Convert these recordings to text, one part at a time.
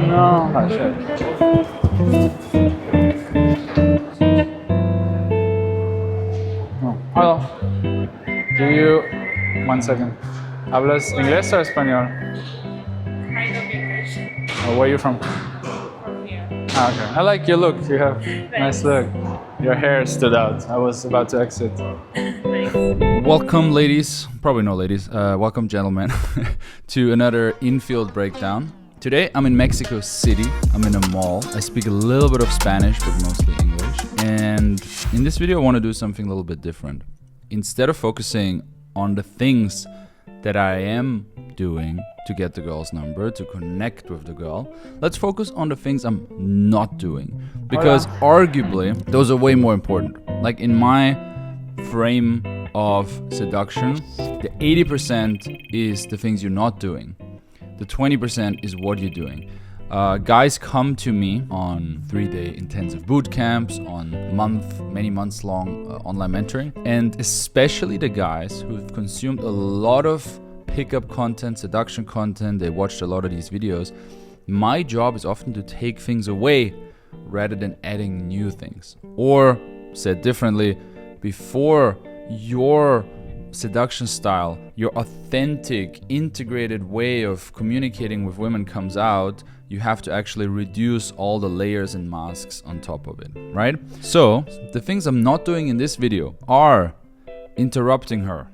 no. Oh, shit. Oh. Hello. Do you... One second. ¿Hablas inglés o español? Kind of English. Oh, where are you from? From here. Ah, okay. I like your look. You have nice look. Your hair stood out. I was about to exit. Thanks. Welcome, ladies. Probably no ladies. Welcome, gentlemen, to another Infield breakdown. Today, I'm in Mexico City. I'm in a mall. I speak a little bit of Spanish, but mostly English. And in this video, I want to do something a little bit different. Instead of focusing on the things that I am doing to get the girl's number, to connect with the girl, let's focus on the things I'm not doing. Because arguably, those are way more important. Like in my frame of seduction, the 80% is the things you're not doing. The 20% is what you're doing. Guys come to me on 3-day intensive boot camps, on many months long online mentoring, and especially the guys who've consumed a lot of pickup content, seduction content, they watched a lot of these videos. My job is often to take things away rather than adding new things. Or, said differently, before your seduction style, your authentic, integrated way of communicating with women comes out, you have to actually reduce all the layers and masks on top of it, right? So, the things I'm not doing in this video are interrupting her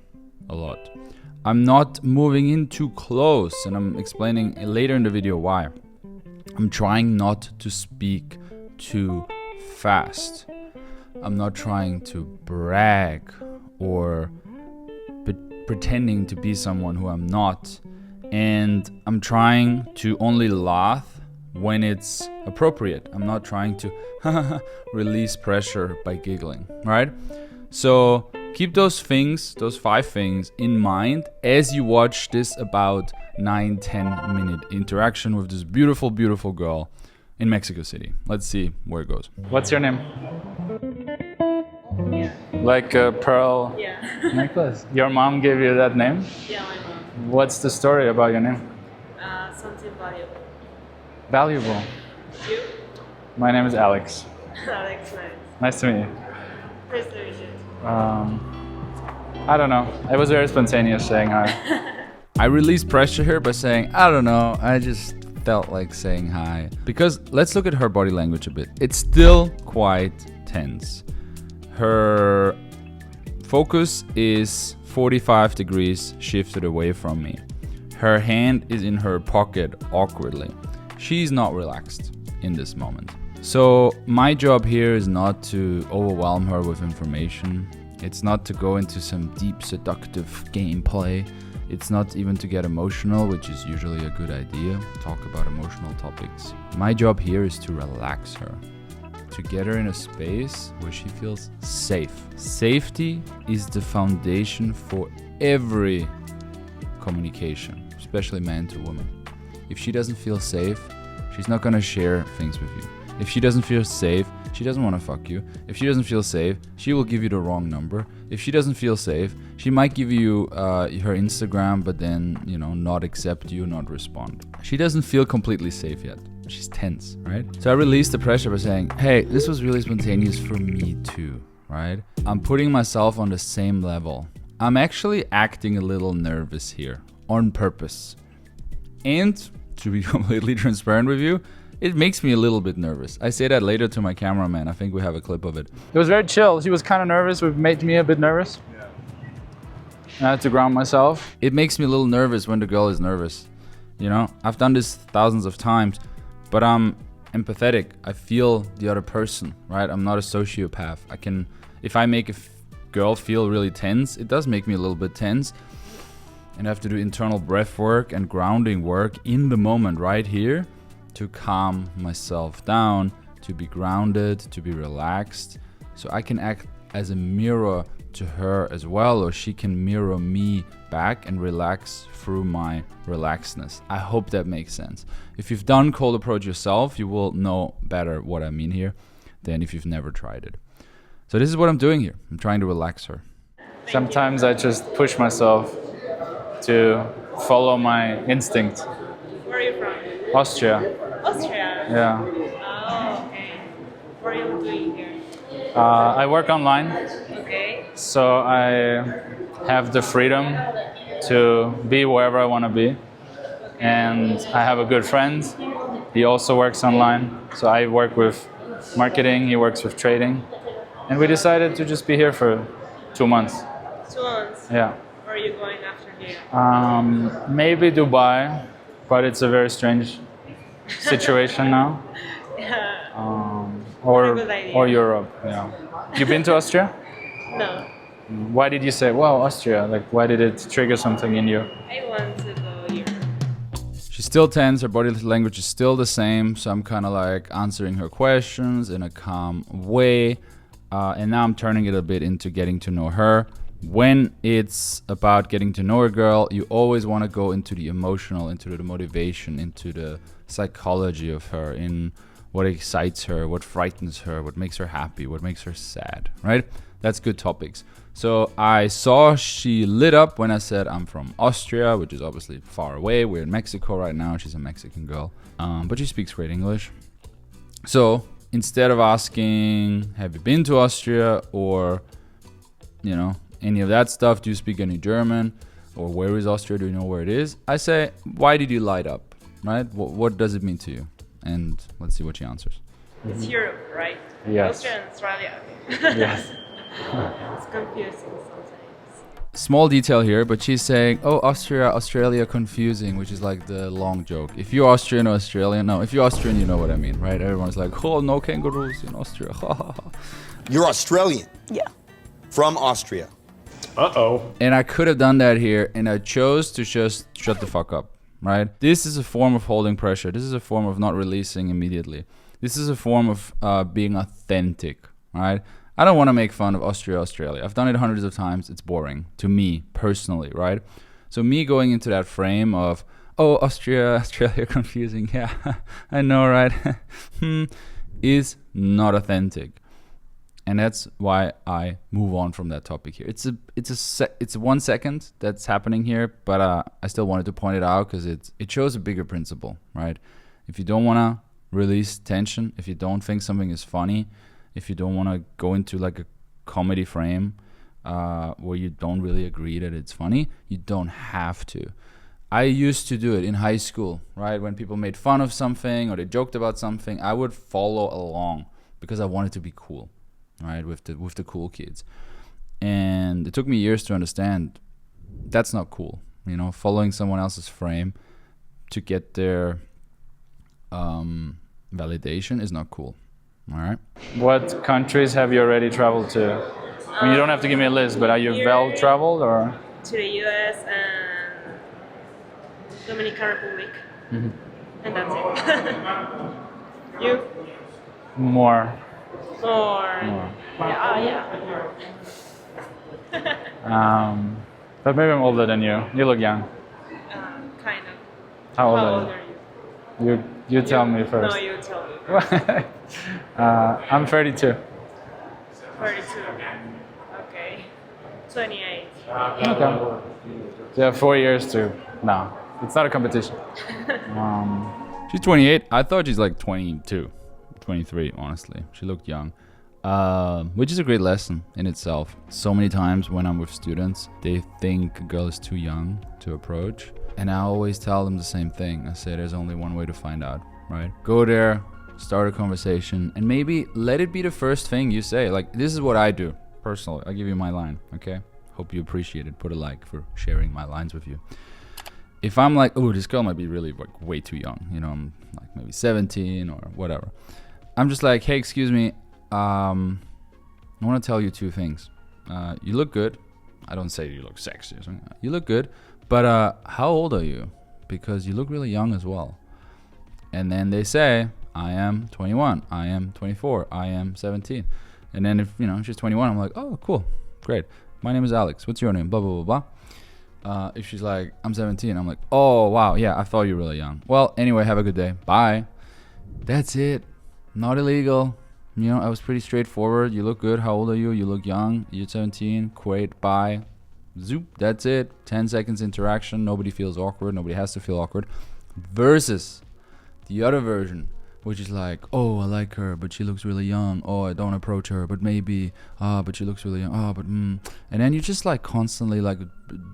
a lot. I'm not moving in too close, and I'm explaining later in the video why. I'm trying not to speak too fast. I'm not trying to brag or pretending to be someone who I'm not. And I'm trying to only laugh when it's appropriate. I'm not trying to release pressure by giggling, right? So keep those things, those 5 things in mind as you watch this about 9-10 minute interaction with this beautiful, beautiful girl in Mexico City. Let's see where it goes. What's your name? Yeah. Like a pearl Yeah. necklace. Your mom gave you that name? Yeah, my mom. What's the story about your name? Something valuable. Valuable. You? My name is Alex. Alex, nice. Nice to meet you. Nice to meet you. I don't know. It was very spontaneous saying hi. I released pressure here by saying, I don't know, I just felt like saying hi. Because let's look at her body language a bit. It's still quite tense. Her focus is 45 degrees shifted away from me. Her hand is in her pocket awkwardly. She's not relaxed in this moment. So my job here is not to overwhelm her with information. It's not to go into some deep seductive gameplay. It's not even to get emotional, which is usually a good idea. Talk about emotional topics. My job here is to relax her. To get her in a space where she feels safe. Safety is the foundation for every communication, especially man to woman. If she doesn't feel safe, she's not gonna share things with you. If she doesn't feel safe, she doesn't want to fuck you. If she doesn't feel safe, she will give you the wrong number. If she doesn't feel safe, she might give you her Instagram, but then, not accept you, not respond. She doesn't feel completely safe yet. She's tense, right? So I released the pressure by saying, hey, this was really spontaneous for me too, right? I'm putting myself on the same level. I'm actually acting a little nervous here on purpose. And to be completely transparent with you, it makes me a little bit nervous. I say that later to my cameraman. I think we have a clip of it. It was very chill. She was kind of nervous, which made me a bit nervous. Yeah. I had to ground myself. It makes me a little nervous when the girl is nervous. I've done this thousands of times, but I'm empathetic. I feel the other person, right? I'm not a sociopath. If I make a girl feel really tense, it does make me a little bit tense. And I have to do internal breath work and grounding work in the moment right here to calm myself down, to be grounded, to be relaxed, so I can act as a mirror to her as well, or she can mirror me back and relax through my relaxedness. I hope that makes sense. If you've done cold approach yourself, you will know better what I mean here than if you've never tried it. So this is what I'm doing here. I'm trying to relax her. Sometimes I just push myself to follow my instinct. Where are you from? Austria. Austria. Yeah. Oh, okay. What are you doing here? I work online, Okay. so I have the freedom to be wherever I want to be. And I have a good friend. He also works online. So I work with marketing, he works with trading. And we decided to just be here for 2 months. 2 months. Yeah. Where are you going after here? Maybe Dubai, but it's a very strange situation now. Yeah. Or Good idea. or Europe. Yeah. You been to Austria? No. Why did you say, wow, Austria? Like, why did it trigger something in you? I want to go here. She's still tense, her body language is still the same, so I'm kind of like answering her questions in a calm way. And now I'm turning it a bit into getting to know her. When it's about getting to know a girl, you always want to go into the emotional, into the motivation, into the psychology of her, in what excites her, what frightens her, what makes her happy, what makes her sad, right? That's good topics. So I saw she lit up when I said I'm from Austria, which is obviously far away. We're in Mexico right now. She's a Mexican girl, but she speaks great English. So instead of asking, have you been to Austria, or, you know, any of that stuff, do you speak any German, or where is Austria, do you know where it is, I say, why did you light up, right? What does it mean to you? And let's see what she answers. It's Europe, right? Yes. Austria and Australia. Yes. It's confusing sometimes. Small detail here, but she's saying, oh, Austria, Australia, confusing, which is like the long joke. If you're Austrian or Australian, no, if you're Austrian, you know what I mean, right? Everyone's like, oh, no kangaroos in Austria. You're Australian. Yeah. From Austria. And I could have done that here, and I chose to just shut the fuck up, right? This is a form of holding pressure. This is a form of not releasing immediately. This is a form of being authentic, right? I don't want to make fun of Austria, Australia. I've done it hundreds of times. It's boring to me personally, right? So me going into that frame of, oh, Austria, Australia, confusing. Yeah, I know, right? Is not authentic. And that's why I move on from that topic here. It's 1 second that's happening here, but I still wanted to point it out because it shows a bigger principle, right? If you don't want to release tension, if you don't think something is funny, if you don't want to go into like a comedy frame where you don't really agree that it's funny, you don't have to. I used to do it in high school, right? When people made fun of something or they joked about something, I would follow along because I wanted to be cool, right? With the cool kids. And it took me years to understand that's not cool, you know, following someone else's frame to get their validation is not cool. All right. What countries have you already traveled to? I mean, you don't have to give me a list, but are you well traveled or? To the US and Dominican Republic. Mm-hmm. And that's it. You? More. More. Yeah, more. But maybe I'm older than you. You look young. Kind of. How old How are old you? are you? You tell me first. No, you tell me. I'm 32. 32. Okay. 28. Okay. So you have 4 years to. No, it's not a competition. She's 28. I thought she's like 22, 23, honestly. She looked young, which is a great lesson in itself. So many times when I'm with students, they think a girl is too young to approach. And I always tell them the same thing. I say there's only one way to find out, right? Go there, start a conversation, and maybe let it be the first thing you say. Like, this is what I do, personally. I'll give you my line, okay? Hope you appreciate it. Put a like for sharing my lines with you. If I'm like, oh, this girl might be really like way too young, you know, I'm like maybe 17 or whatever. I'm just like, hey, excuse me, I want to tell you 2 things. You look good. I don't say you look sexy or something. You look good, but how old are you? Because you look really young as well. And then they say, I am 21, I am 24, I am 17. And then if, you know, she's 21, I'm like, oh, cool, great. My name is Alex. What's your name? Blah, blah, blah, blah. If she's like, I'm 17, I'm like, oh, wow, yeah, I thought you were really young. Well, anyway, have a good day. Bye. That's it. Not illegal. You know, I was pretty straightforward. You look good. How old are you? You look young. You're 17. Great. Bye. Zoop. That's it. 10 seconds interaction. Nobody feels awkward. Nobody has to feel awkward. Versus the other version, which is like, oh, I like her, but she looks really young. Oh, I don't approach her, but maybe. But she looks really young. And then you're just like constantly like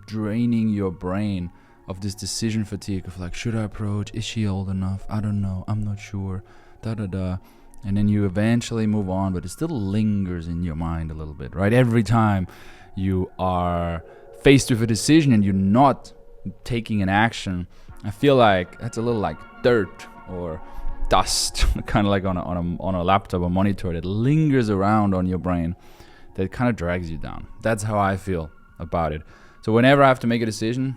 draining your brain of this decision fatigue of like, should I approach? Is she old enough? I don't know. I'm not sure. And then you eventually move on, but it still lingers in your mind a little bit, right? Every time you are faced with a decision and you're not taking an action, I feel like that's a little like dirt or dust, kind of like on a laptop or monitor that lingers around on your brain, that kind of drags you down. That's how I feel about it. So whenever I have to make a decision,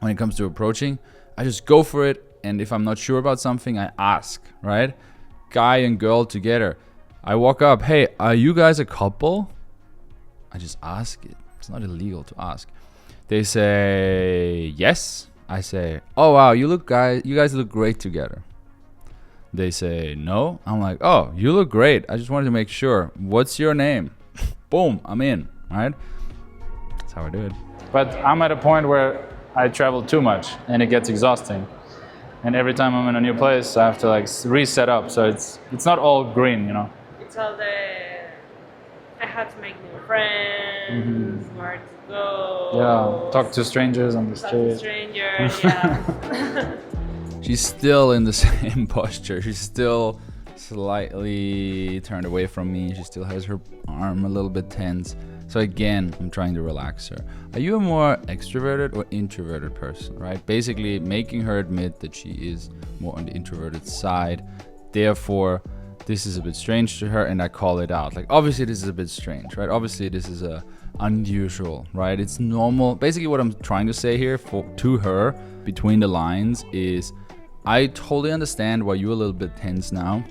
when it comes to approaching, I just go for it. And if I'm not sure about something, I ask, right? Guy and girl together. I walk up, hey, are you guys a couple? I just ask it. It's not illegal to ask. They say yes. I say, oh wow, you guys look great together. They say no. I'm like, oh, you look great. I just wanted to make sure. What's your name? Boom, I'm in, right? That's how I do it. But I'm at a point where I travel too much and it gets exhausting. And every time I'm in a new place, I have to like reset up. So it's not all green, you know. It's all I have to make new friends, where to go. Yeah, talk to strangers on the Talk street. to strangers, yeah. She's still in the same posture. She's still slightly turned away from me. She still has her arm a little bit tense. So again, I'm trying to relax her. Are you a more extroverted or introverted person, right? Basically making her admit that she is more on the introverted side. Therefore, this is a bit strange to her and I call it out. Like, obviously this is a bit strange, right? Obviously this is unusual, right? It's normal. Basically what I'm trying to say here to her between the lines is, I totally understand why you're a little bit tense now.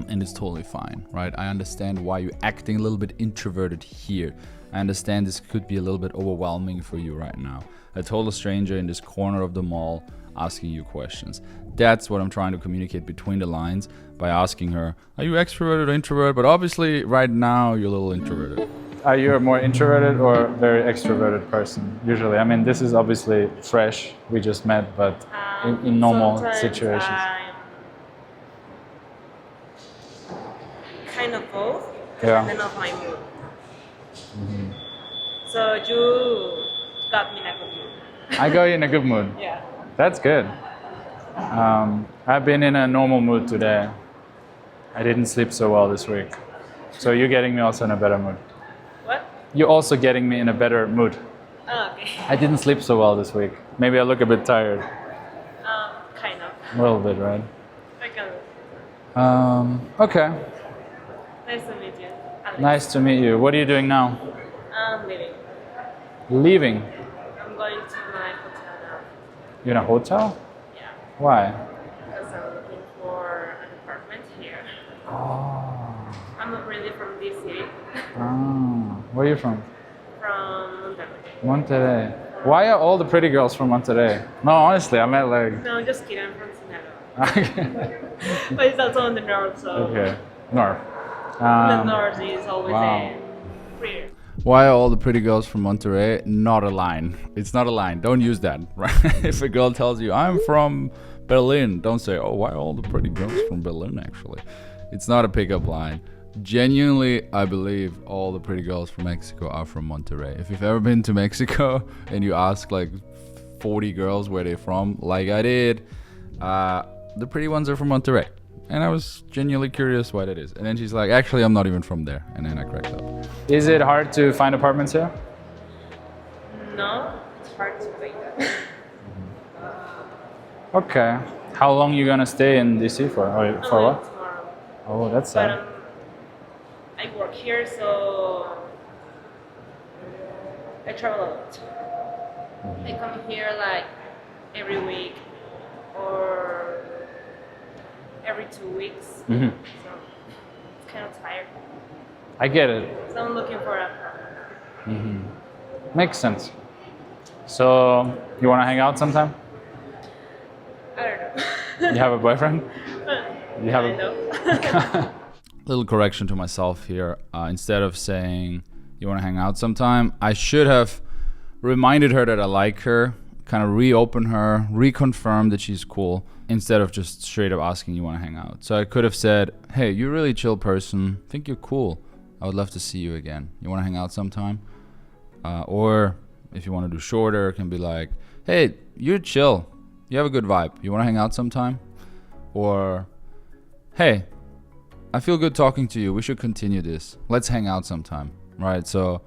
And it's totally fine, right? I understand why you're acting a little bit introverted here. I understand this could be a little bit overwhelming for you right now. A total stranger in this corner of the mall asking you questions. That's what I'm trying to communicate between the lines by asking her, are you extroverted or introvert? But obviously right now you're a little introverted. Are you a more introverted or very extroverted person usually? I mean, this is obviously fresh. We just met, but in normal situations. Kind of both, Yeah. depending on my mood. So you got me in a good mood. I got you in a good mood. Yeah. That's good. I've been in a normal mood today. I didn't sleep so well this week. So you're getting me also in a better mood. What? You're also getting me in a better mood. Oh, okay. I didn't sleep so well this week. Maybe I look a bit tired. Kind of. A little bit, right? I can. Okay. Nice to meet you, Alex. Nice to meet you. What are you doing now? I'm leaving. Leaving. I'm going to my hotel now. You're in a hotel? Yeah. Why? Because I'm looking for an apartment here. Oh. I'm not really from this city. Where are you from? From Monterrey. Monterrey. Why are all the pretty girls from Monterrey? No, honestly, I meant like... No, just kidding. I'm from Sinaloa. But it's also on the north, so... Okay. North. The north is always wow. freer. Why are all the pretty girls from Monterrey? Not a line. It's not a line. Don't use that, right? If a girl tells you, I'm from Berlin, don't say, oh, why are all the pretty girls from Berlin, actually? It's not a pickup line. Genuinely, I believe all the pretty girls from Mexico are from Monterrey. If you've ever been to Mexico and you ask like 40 girls where they're from, like I did, the pretty ones are from Monterrey. And I was genuinely curious why that is. And then she's like, actually, I'm not even from there. And then I cracked up. Is it hard to find apartments here? No, it's hard to wait. Okay. How long you gonna stay in DC for? Or for what? Tomorrow. Oh, that's But sad. I work here, so I travel a lot. I come here like every week or every 2 weeks. So it's kind of tired. I get it. So I'm looking for a apartment. Makes sense. So, you wanna hang out sometime? I don't know. You have a boyfriend? You have I a... know. Little correction to myself here. Instead of saying you want to hang out sometime, I should have reminded her that I like her, kind of reopen her, reconfirm that she's cool, instead of just straight up asking you want to hang out. So I could have said, hey, you're a really chill person. I think you're cool. I would love to see you again. You want to hang out sometime? Or if you want to do shorter, it can be like, hey, you're chill. You have a good vibe. You want to hang out sometime? Or, hey, I feel good talking to you. We should continue this. Let's hang out sometime, right? So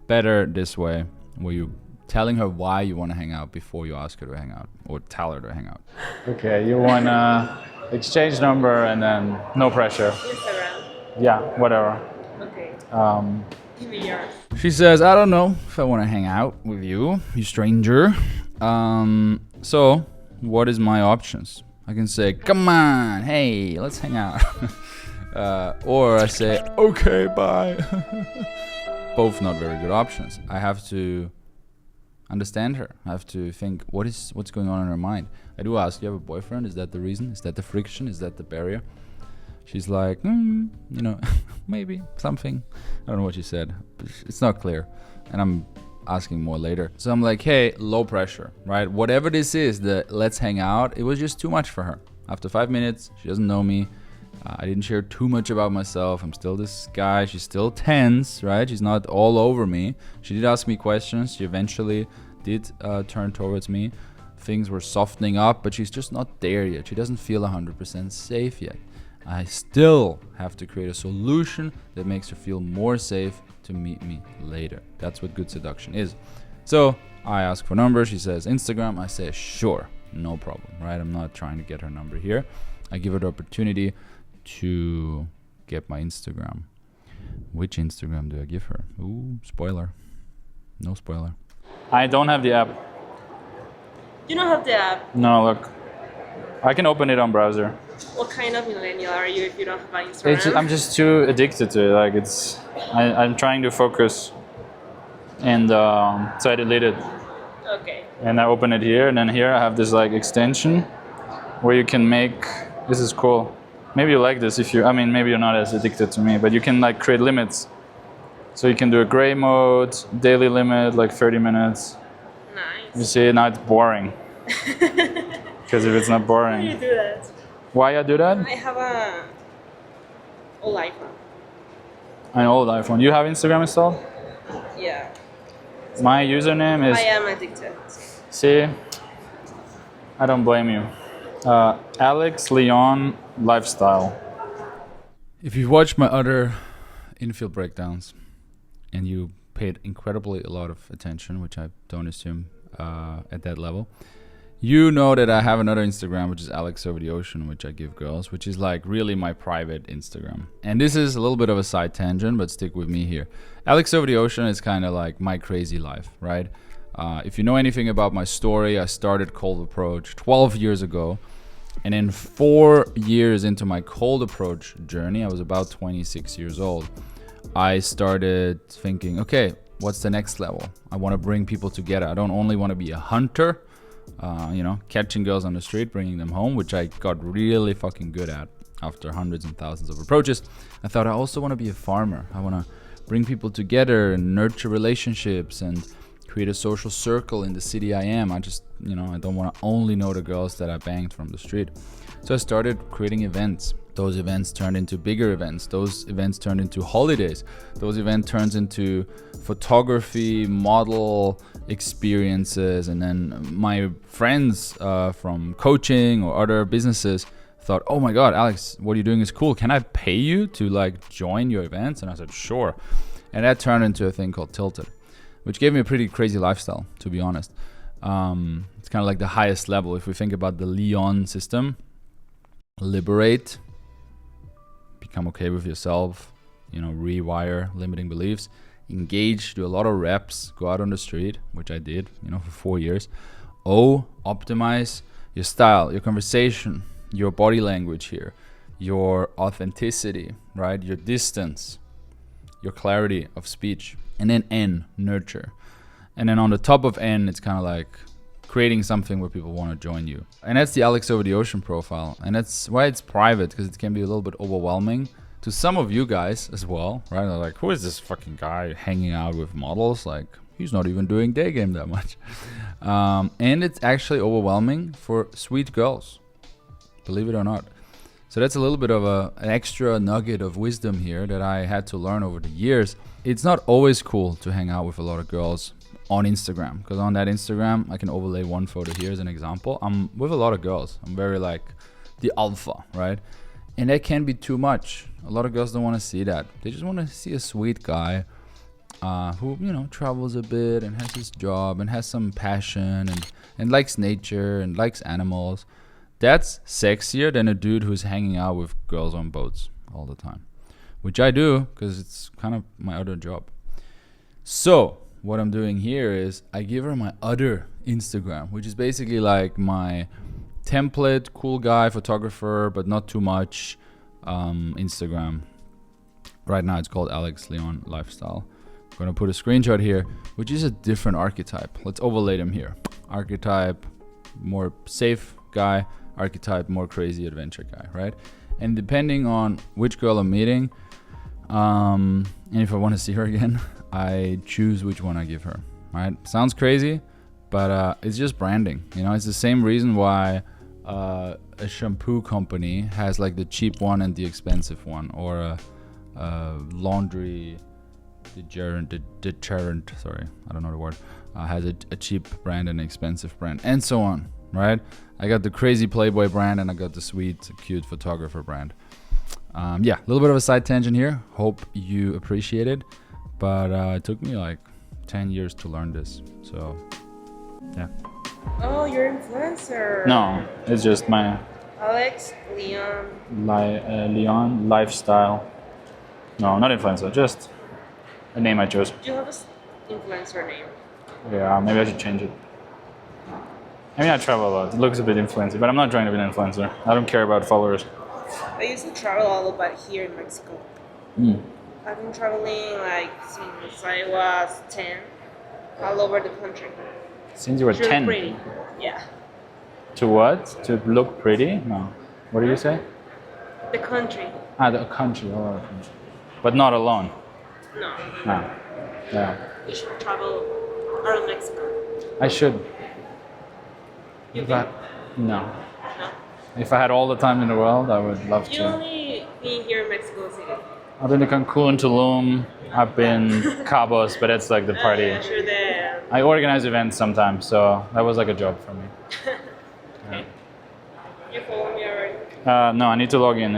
better this way, where you telling her why you want to hang out before you ask her to hang out or tell her to hang out. Okay, you want to exchange number and then no pressure. Instagram. Yeah, whatever. Okay. Um, Give me yours. She says, I don't know if I want to hang out with you, you stranger. So what is my options? I can say, come on, hey, let's hang out. Or I say, okay, bye. Both not very good options. I have to understand her. I have to think, what's going on in her mind? I do ask, you have a boyfriend? Is that the reason? Is that the friction? Is that the barrier? She's like, maybe something. I don't know what she said. It's not clear. And I'm asking more later. So I'm like, hey, low pressure, right? Whatever this is, the let's hang out, it was just too much for her. After 5 minutes, she doesn't know me. I didn't share too much about myself. I'm still this guy. She's still tense, right? She's not all over me. She did ask me questions. She eventually did turn towards me. Things were softening up, but she's just not there yet. She doesn't feel 100% safe yet. I still have to create a solution that makes her feel more safe to meet me later. That's what good seduction is. So I ask for number. She says Instagram. I say sure, no problem, right? I'm not trying to get her number here. I give her the opportunity to get my Instagram. Which Instagram do I give her? Ooh, spoiler. No spoiler. I don't have the app. You don't have the app. No, look. I can open it on browser. What kind of millennial are you if you don't have an Instagram? I'm just too addicted to it. Like I'm trying to focus, and so I delete it. Okay. And I open it here, and then here I have this like extension where you can make. This is cool. Maybe you like this maybe you're not as addicted to me, but you can like create limits. So you can do a gray mode, daily limit, like 30 minutes. Nice. You see, now it's boring. Because if it's not boring. How do you do that? Why I do that? I have a old iPhone. An old iPhone. You have Instagram installed? Yeah. My username is... I am addicted. See? I don't blame you. Alex Leon Lifestyle. If you've watched my other infield breakdowns and you paid incredibly a lot of attention, which I don't assume at that level, you know that I have another Instagram, which is Alex Over the Ocean, which I give girls, which is like really my private Instagram. And this is a little bit of a side tangent, but stick with me here. Alex Over the Ocean is kind of like my crazy life, right? If you know anything about my story, I started Cold Approach 12 years ago. And in 4 years into my cold approach journey, I was about 26 years old. I started thinking, okay, what's the next level? I want to bring people together. I don't only want to be a hunter, catching girls on the street, bringing them home, which I got really fucking good at after hundreds and thousands of approaches. I thought I also want to be a farmer. I want to bring people together and nurture relationships and create a social circle in the city I am. I just, I don't want to only know the girls that I banged from the street. So I started creating events. Those events turned into bigger events. Those events turned into holidays. Those events turns into photography, model experiences. And then my friends from coaching or other businesses thought, oh my God, Alex, what you're doing is cool. Can I pay you to like join your events? And I said, sure. And that turned into a thing called Tilted, which gave me a pretty crazy lifestyle, to be honest. It's kind of like the highest level. If we think about the Leon system, liberate, become okay with yourself, rewire limiting beliefs, engage, do a lot of reps, go out on the street, which I did, for 4 years. O, optimize your style, your conversation, your body language here, your authenticity, right? Your distance, your clarity of speech. And then N, nurture. And then on the top of N, it's kind of like creating something where people want to join you. And that's the Alex Over the Ocean profile. And that's why it's private, because it can be a little bit overwhelming to some of you guys as well, right? They're like, who is this fucking guy hanging out with models? Like, he's not even doing day game that much. And it's actually overwhelming for sweet girls, believe it or not. So that's a little bit of an extra nugget of wisdom here that I had to learn over the years. It's not always cool to hang out with a lot of girls on Instagram, because on that Instagram, I can overlay one photo here as an example. I'm with a lot of girls. I'm very like the alpha, right? And that can be too much. A lot of girls don't want to see that. They just want to see a sweet guy who, you know, travels a bit and has his job and has some passion and likes nature and likes animals. That's sexier than a dude who's hanging out with girls on boats all the time, which I do because it's kind of my other job. So what I'm doing here is I give her my other Instagram, which is basically like my template, cool guy, photographer, but not too much Instagram. Right now it's called Alex Leon Lifestyle. I'm gonna put a screenshot here, which is a different archetype. Let's overlay them here. Archetype, more safe guy. Archetype, more crazy adventure guy, right? And depending on which girl I'm meeting, and if I want to see her again, I choose which one I give her, right? Sounds crazy, but it's just branding. You know, it's the same reason why a shampoo company has like the cheap one and the expensive one, or a laundry deterrent, sorry, I don't know the word, has a cheap brand and an expensive brand, and so on, right? I got the crazy Playboy brand and I got the sweet, cute photographer brand. Yeah, a little bit of a side tangent here. Hope you appreciate it. But it took me like 10 years to learn this. So, yeah. Oh, you're an influencer. No, it's just my Alex Leon. Leon Lifestyle. No, not influencer, just a name I chose. Do you have an influencer name? Yeah, maybe I should change it. I mean, I travel a lot. It looks a bit influencer, but I'm not trying to be an influencer. I don't care about followers. I used to travel all about here in Mexico. I've been traveling like since I was 10, all over the country. Since you were It's really 10? pretty. Yeah. To what? To look pretty? No. What do you say? The country. The country, all over the country. But not alone. No. No. Yeah. You should travel around Mexico. I should. You If can? No. No. If I had all the time in the world, I would love You to. only been here in Mexico City. I've been to Cancun, Tulum. I've been Cabos, but it's like the party. Yeah, sure there. I organize events sometimes, so that was like a job for me. Okay. You follow me already? No, I need to log in.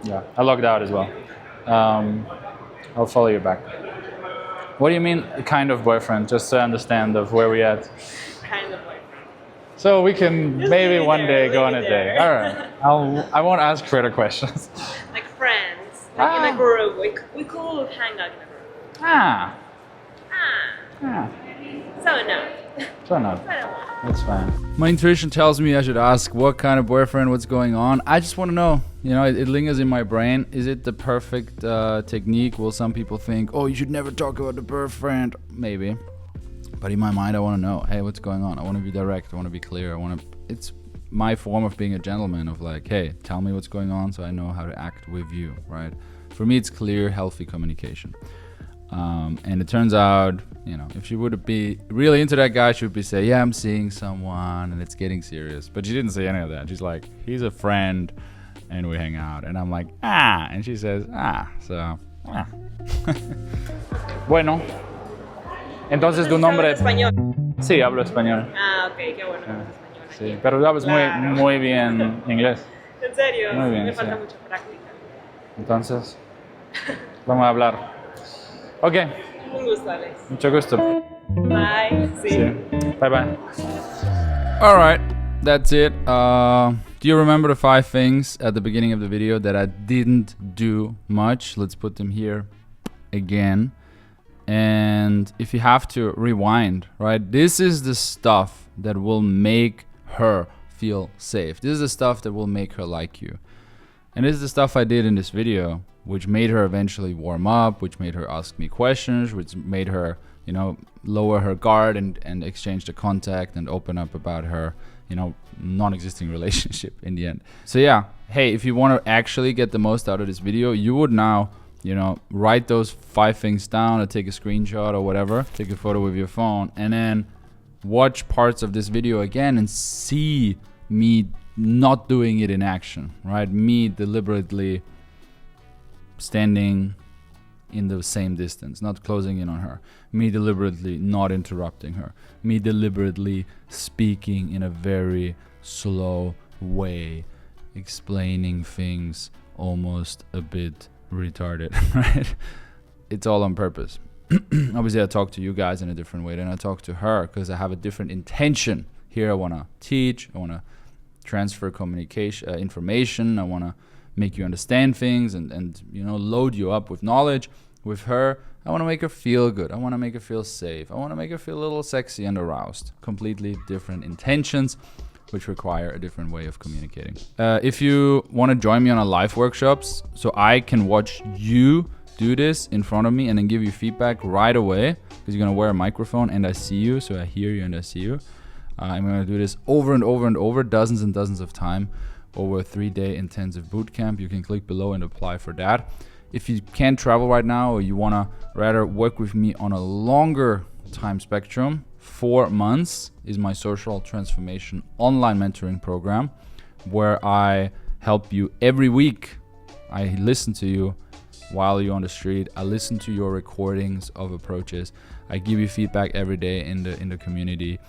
Yeah, I logged out as well. I'll follow you back. What do you mean, kind of boyfriend? Just to understand of where we at. Kind of like. So we can Just maybe leave it one there, day go leave on a it date. there. All right. I won't ask further questions. Like friends. Like in a group. We could hang out in a group. Ah. Ah. So no. So no. I don't want. That's fine. My intuition tells me I should ask what kind of boyfriend, what's going on. I just want to know. You know, it lingers in my brain. Is it the perfect technique? Will some people think, oh, you should never talk about the boyfriend? Maybe. But in my mind, I want to know, hey, what's going on? I want to be direct. I want to be clear. It's my form of being a gentleman, of like, hey, tell me what's going on so I know how to act with you, right? For me, it's clear, healthy communication. And it turns out, you know, if she would be really into that guy, she would be say, yeah, I'm seeing someone and it's getting serious. But she didn't say any of that. She's like, he's a friend and we hang out. And I'm like, ah. And she says, ah. So, ah. Bueno. Entonces tu nombre... ¿Hablas español? Sí, hablo español. Ah, ok, qué bueno que hablas español. Sí, pero tú hablas Claro. muy bien inglés. En serio, Muy bien, me falta sí. mucha práctica. Entonces, vamos a hablar. Ok, Un gusto, Alex. mucho gusto. Bye. Sí. Sí. Bye bye. All right, that's it. Do you remember the 5 things at the beginning of the video that I didn't do much? Let's put them here again. And if you have to rewind, right? This is the stuff that will make her feel safe. This is the stuff that will make her like you. And this is the stuff I did in this video, which made her eventually warm up, which made her ask me questions, which made her, you know, lower her guard and exchange the contact and open up about her, you know, non-existing relationship in the end. So yeah, hey, if you want to actually get the most out of this video, you would now write those 5 things down or take a screenshot or whatever, take a photo with your phone, and then watch parts of this video again and see me not doing it in action, right? Me deliberately standing in the same distance, not closing in on her, me deliberately not interrupting her, me deliberately speaking in a very slow way, explaining things almost a bit retarded, right? It's all on purpose. Obviously I talk to you guys in a different way than I talk to her because I have a different intention. Here I want to teach, I want to transfer communication, information, I want to make you understand things and load you up with knowledge. With her, I want to make her feel good, I want to make her feel safe, I want to make her feel a little sexy and aroused. Completely different intentions, which require a different way of communicating. If you want to join me on a live workshops, so I can watch you do this in front of me and then give you feedback right away, because you're going to wear a microphone and I see you, so I hear you and I see you. I'm going to do this over and over and over, dozens and dozens of time, over a 3-day intensive boot camp. You can click below and apply for that. If you can't travel right now, or you want to rather work with me on a longer time spectrum, 4 months is my social transformation online mentoring program, where I help you every week. I listen to you while you're on the street. I listen to your recordings of approaches. I give you feedback every day in the community.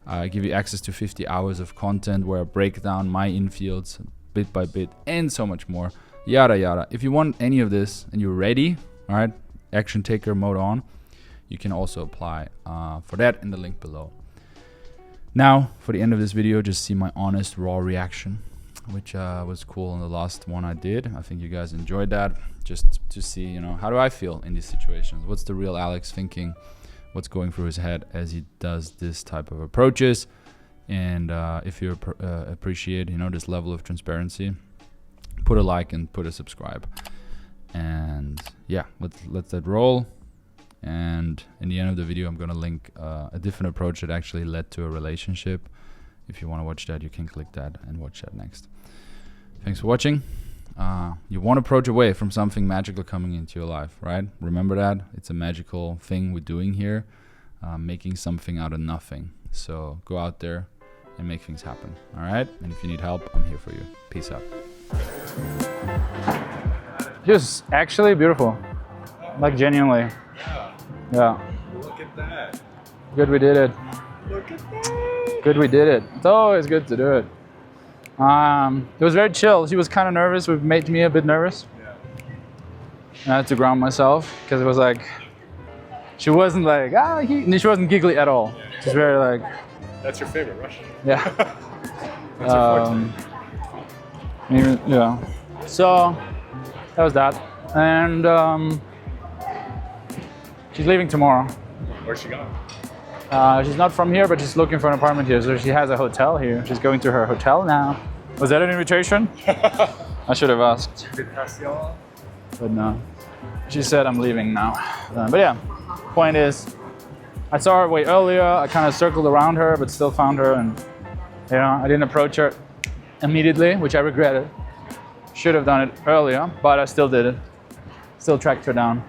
I give you access to 50 hours of content where I break down my infields bit by bit and so much more. Yada yada. If you want any of this and you're ready, all right, action taker mode on, you can also apply for that in the link below. Now, for the end of this video, just see my honest, raw reaction, which was cool in the last one I did. I think you guys enjoyed that, just to see, how do I feel in these situations? What's the real Alex thinking? What's going through his head as he does this type of approaches? And if you appreciate, this level of transparency, put a like and put a subscribe. And yeah, let's let that roll. And in the end of the video, I'm going to link a different approach that actually led to a relationship. If you want to watch that, you can click that and watch that next. Thanks for watching. You one approach away from something magical coming into your life, right? Remember that. It's a magical thing we're doing here, making something out of nothing. So go out there and make things happen, all right? And if you need help, I'm here for you. Peace out. Just actually beautiful. Like genuinely. Yeah. Look at that. Good we did it. Look at that. Good we did it. It's always good to do it. It was very chill. She was kind of nervous, which made me a bit nervous. Yeah. I had to ground myself because it was like, she wasn't like, she wasn't giggly at all. Yeah. She's very like, That's your favorite Russian. yeah. That's your forte. Yeah. So that was that. And she's leaving tomorrow. Where's she going? She's not from here, but she's looking for an apartment here. So she has a hotel here. She's going to her hotel now. Was that an invitation? I should have asked. But no. She said I'm leaving now. But yeah, point is, I saw her way earlier. I kind of circled around her, but still found her. And I didn't approach her immediately, which I regretted. Should have done it earlier, but I still did it. Still tracked her down.